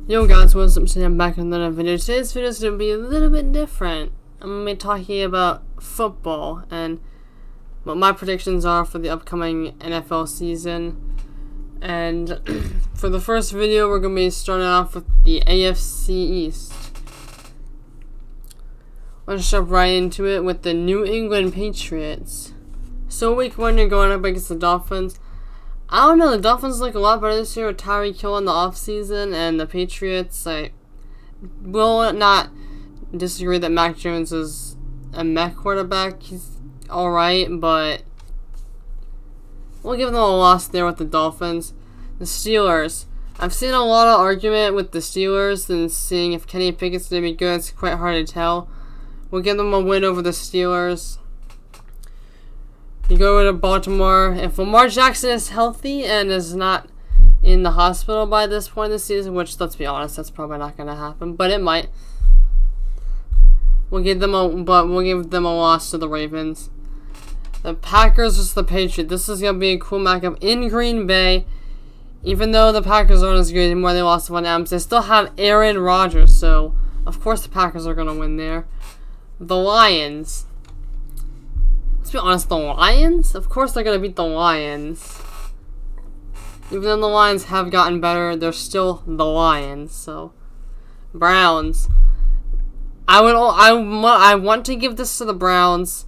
Yo guys, what's up? Today I'm back with another video. Today's video is going to be a little bit different. I'm going to be talking about football and what my predictions are for the upcoming NFL season. And for the first video, we're going to be starting off with the AFC East. Let's jump right into it with the New England Patriots. So week 1, you're going up against the Dolphins. I don't know, the Dolphins look a lot better this year with Tyreek Hill in the offseason, and the Patriots, I will not disagree that Mac Jones is a mech quarterback. He's alright, but we'll give them a loss there with the Dolphins. The Steelers. I've seen a lot of argument with the Steelers and seeing if Kenny Pickett's going to be good. It's quite hard to tell. We'll give them a win over the Steelers. You go to Baltimore. If Lamar Jackson is healthy and is not in the hospital by this point in the season, which, let's be honest, that's probably not going to happen, but it might. We'll give them a loss to the Ravens. The Packers versus the Patriots. This is going to be a cool matchup in Green Bay. Even though the Packers aren't as good anymore, they lost to Von Adams. They still have Aaron Rodgers, so of course the Packers are going to win there. The Lions. Let's be honest, the Lions? Of course they're going to beat the Lions. Even though the Lions have gotten better, they're still the Lions. So, Browns. I want to give this to the Browns,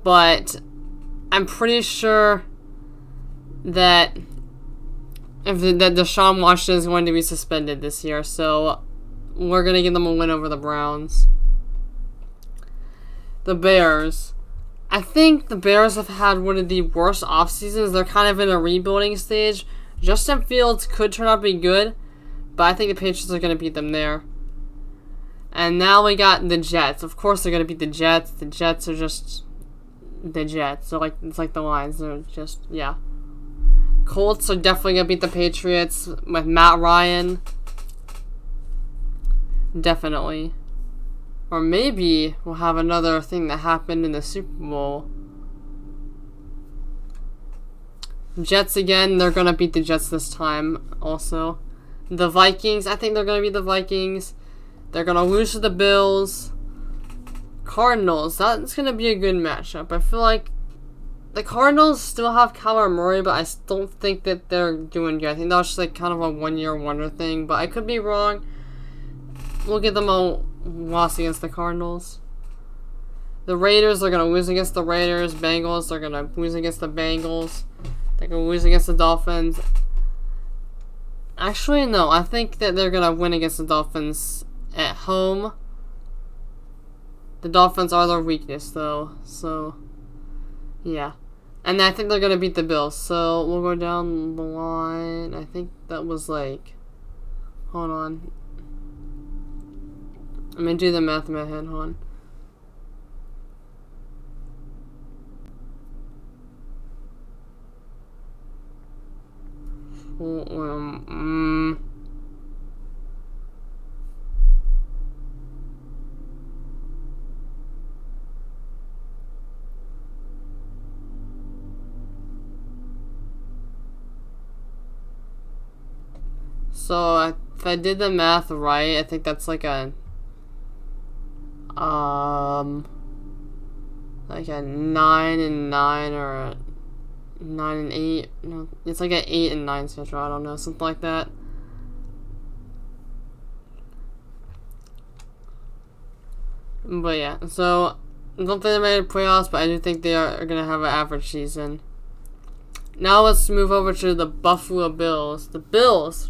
but I'm pretty sure that that Deshaun Watson is going to be suspended this year. So, we're going to give them a win over the Browns. The Bears. I think the Bears have had one of the worst off seasons. They're kind of in a rebuilding stage. Justin Fields could turn out to be good, but I think the Patriots are going to beat them there. And now we got the Jets. Of course they're going to beat the Jets. The Jets are just the Jets. So it's like the Lions. They're just, yeah. Colts are definitely going to beat the Patriots with Matt Ryan. Definitely. Or maybe we'll have another thing that happened in the Super Bowl. Jets again, they're going to beat the Jets this time also. The Vikings, I think they're going to beat the Vikings. They're going to lose to the Bills. Cardinals, that's going to be a good matchup. I feel like the Cardinals still have Kyler Murray, but I don't think that they're doing good. I think that was just like kind of a one-year wonder thing, but I could be wrong. We'll give them a loss against the Cardinals. The Raiders are going to lose against the Raiders. Bengals are going to lose against the Bengals. They're going to lose against the Dolphins. Actually, no. I think that they're going to win against the Dolphins at home. The Dolphins are their weakness, though. So, yeah. And I think they're going to beat the Bills. So, we'll go down the line. I think that was like... Hold on. I'm going to do the math in my head, hold on. So, if I did the math right, I think that's like a... like a 9 and 9 or a 9 and 8. No, it's like an 8 and 9 schedule. I don't know, something like that. But yeah, so I don't think they made the playoffs, but I do think they are gonna have an average season. Now let's move over to the Buffalo Bills. The Bills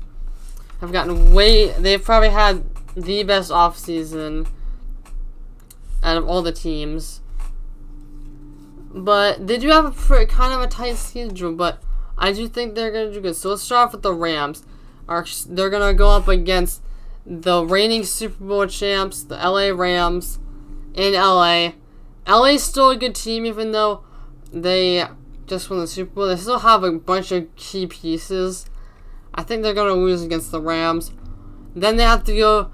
have gotten they've probably had the best offseason out of all the teams. But they do have a kind of a tight schedule, but I do think they're going to do good. So let's start off with the Rams. They're going to go up against the reigning Super Bowl champs, the LA Rams, in LA. LA's still a good team, even though they just won the Super Bowl. They still have a bunch of key pieces. I think they're going to lose against the Rams. Then they have to go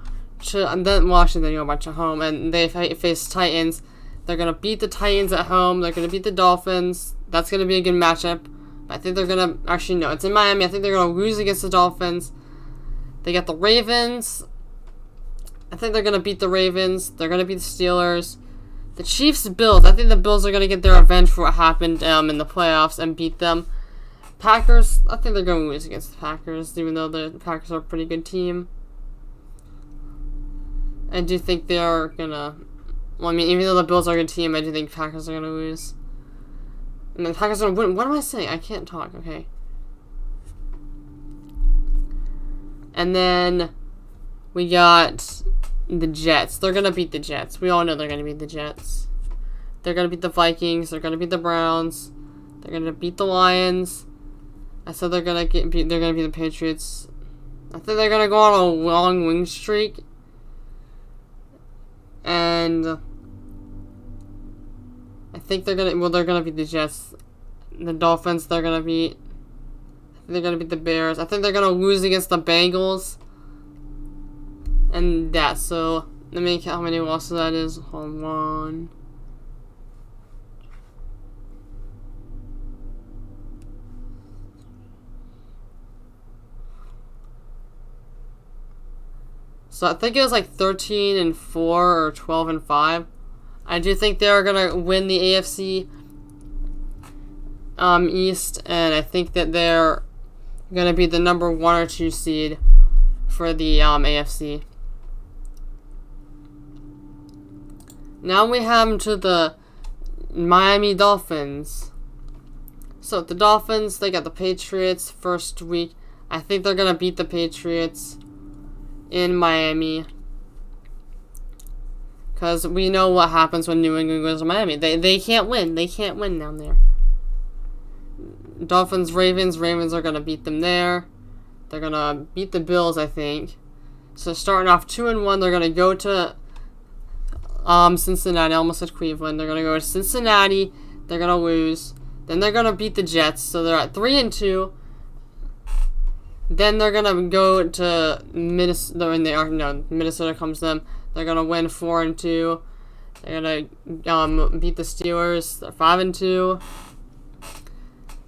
and then Washington, you know, a bunch of home, and they face Titans. They're going to beat the Titans at home. They're going to beat the Dolphins. That's going to be a good matchup. I think they're going to, actually, no, it's in Miami. I think they're going to lose against the Dolphins. They got the Ravens. I think they're going to beat the Ravens. They're going to beat the Steelers. The Chiefs, Bills. I think the Bills are going to get their revenge for what happened in the playoffs and beat them. Packers, I think they're going to lose against the Packers, even though the Packers are a pretty good team. I do think they are going to... Well, I mean, even though the Bills are a good team, I do think Packers are going to lose. And the Packers are going to win. What am I saying? I can't talk. Okay. And then we got the Jets. They're going to beat the Jets. We all know they're going to beat the Jets. They're going to beat the Vikings. They're going to beat the Browns. They're going to beat the Lions. I said they're going to beat the Patriots. I think they're going to go on a long win streak. And I think they're going to beat the Jets. The Dolphins, they're going to beat. I think they're going to beat the Bears. I think they're going to lose against the Bengals. And that, so let me count how many losses that is. Hold on. So I think it was like 13-4 or 12-5. I do think they're gonna win the AFC East, and I think that they're gonna be the number 1 or 2 seed for the AFC. Now we have to the Miami Dolphins. So the Dolphins, they got the Patriots first week. I think they're gonna beat the Patriots in Miami, because we know what happens when New England goes to Miami. They can't win. They can't win down there. Dolphins, Ravens. Ravens are going to beat them there. They're going to beat the Bills, I think. So starting off 2-1, they're going to go to Cincinnati. I almost said Cleveland. They're going to go to Cincinnati. They're going to lose. Then they're going to beat the Jets. So they're at 3-2. Then they're going to go to Minnesota. Minnesota comes to them. They're going to win 4-2. They're going to beat the Steelers. They're 5-2.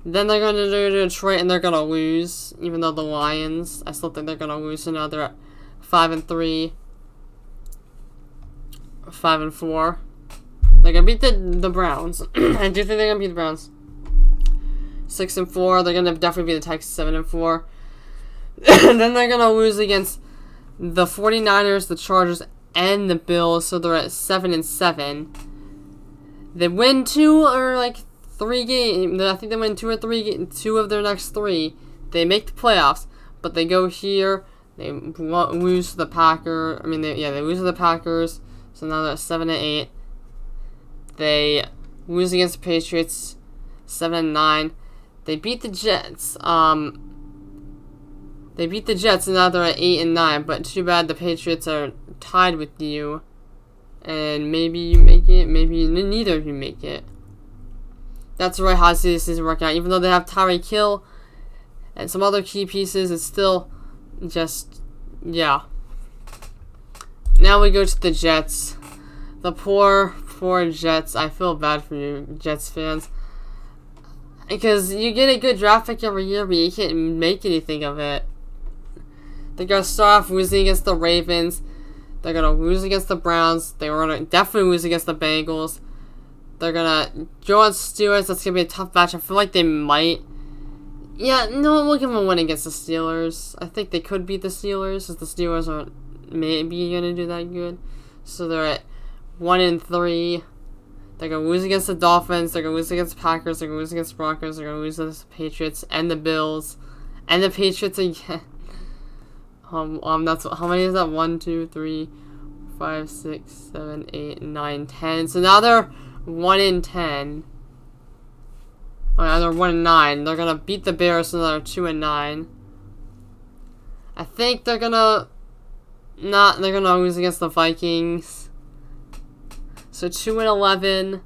Then they're going to do Detroit, and they're going to lose. Even though the Lions, I still think they're going to lose. So now they're at 5-3. 5-4. They're going to beat the Browns. I do think they're going to beat the Browns. 6-4. They're going to definitely beat the Texans 7-4. And then they're going to lose against the 49ers, the Chargers, and the Bills. So they're at 7-7. They win 2 or like 3 games. I think they win 2 or 3 2 of their next 3. They make the playoffs, but they go here. They lose to the Packers. They lose to the Packers. So now they're at 7-8. They lose against the Patriots 7-9. They beat the Jets. They beat the Jets, and now they're at 8-9. But too bad the Patriots are tied with you, and maybe you make it, maybe neither of you make it. That's right how I see this season working out. Even though they have Tyreek Hill and some other key pieces, it's still just, yeah. Now we go to the Jets. The poor Jets. I feel bad for you, Jets fans, because you get a good draft pick every year, but you can't make anything of it. They're going to start off losing against the Ravens. They're going to lose against the Browns. They were going to definitely lose against the Bengals. They're going to go on Steelers. That's going to be a tough match. I feel like they might. Yeah, no, we'll give them a win against the Steelers. I think they could beat the Steelers, because the Steelers aren't maybe going to do that good. So they're at 1-3. They're going to lose against the Dolphins. They're going to lose against the Packers. They're going to lose against the Broncos. They're going to lose against the Patriots and the Bills. And the Patriots again. That's how many is that? 1, 2, 3, 5, 6, 7, 8, 9, 10. So now they're 1-10. They're 1-9. They're gonna beat the Bears, so they're 2-9. I think they're gonna lose against the Vikings. So 2-11.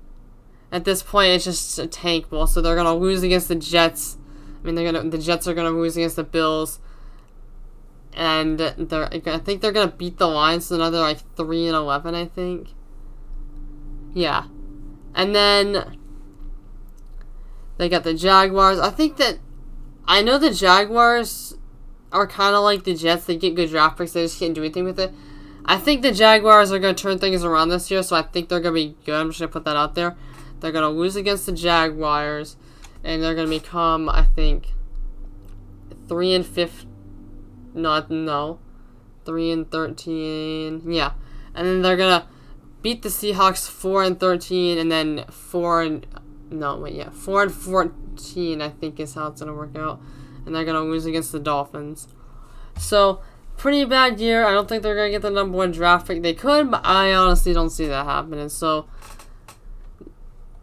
At this point, it's just a tank ball. So they're gonna lose against the Jets. The Jets are gonna lose against the Bills. And I think they're gonna beat the Lions, so now they're like 3-11, I think. Yeah. And then they got the Jaguars. I know the Jaguars are kind of like the Jets. They get good draft picks. They just can't do anything with it. I think the Jaguars are going to turn things around this year, so I think they're going to be good. I'm just going to put that out there. They're going to lose against the Jaguars, and they're going to become, I think, 3-5. No. 3-13. Yeah. And then they're going to beat the Seahawks 4-13, and then 4-14, I think is how it's going to work out. And they're going to lose against the Dolphins. So, pretty bad year. I don't think they're going to get the #1 draft pick. They could, but I honestly don't see that happening. So,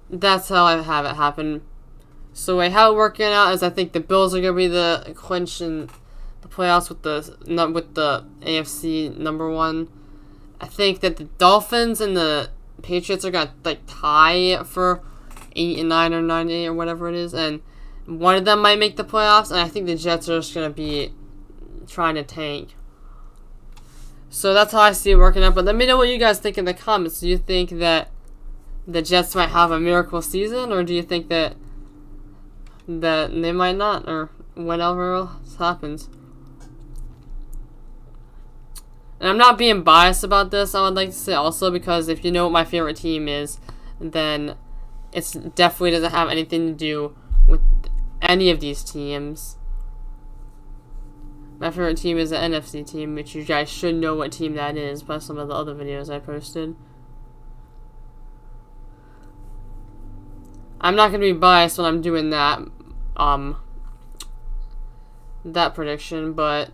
that's how I have it happen. So, how it working out is I think the Bills are going to be the clinch in the playoffs with the AFC #1. I think that the Dolphins and the Patriots are going to like tie for 8-9 or 9-8 or whatever it is. And one of them might make the playoffs. And I think the Jets are just going to be trying to tank. So that's how I see it working out. But let me know what you guys think in the comments. Do you think that the Jets might have a miracle season, or do you think that they might not, or whatever else happens? And I'm not being biased about this, I would like to say also, because if you know what my favorite team is, then it definitely doesn't have anything to do with any of these teams. My favorite team is the NFC team, which you guys should know what team that is by some of the other videos I posted. I'm not going to be biased when I'm doing that prediction, but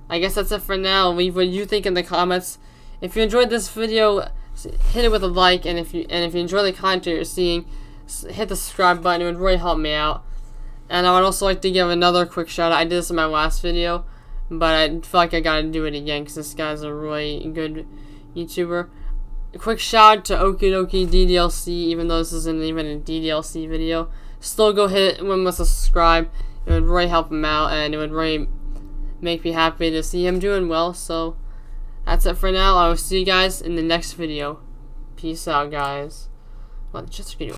I guess that's it for now. Leave what you think in the comments. If you enjoyed this video, hit it with a like, and if you enjoy the content you're seeing, hit the subscribe button. It would really help me out. And I would also like to give another quick shout out. I did this in my last video, but I feel like I gotta do it again because this guy's a really good YouTuber. A quick shout out to Okidoki DDLC, even though this isn't even a DDLC video. Still go hit him with a subscribe. It would really help him out, and it would really make me happy to see him doing well. So that's it for now. I will see you guys in the next video. Peace out, guys. Well, just video.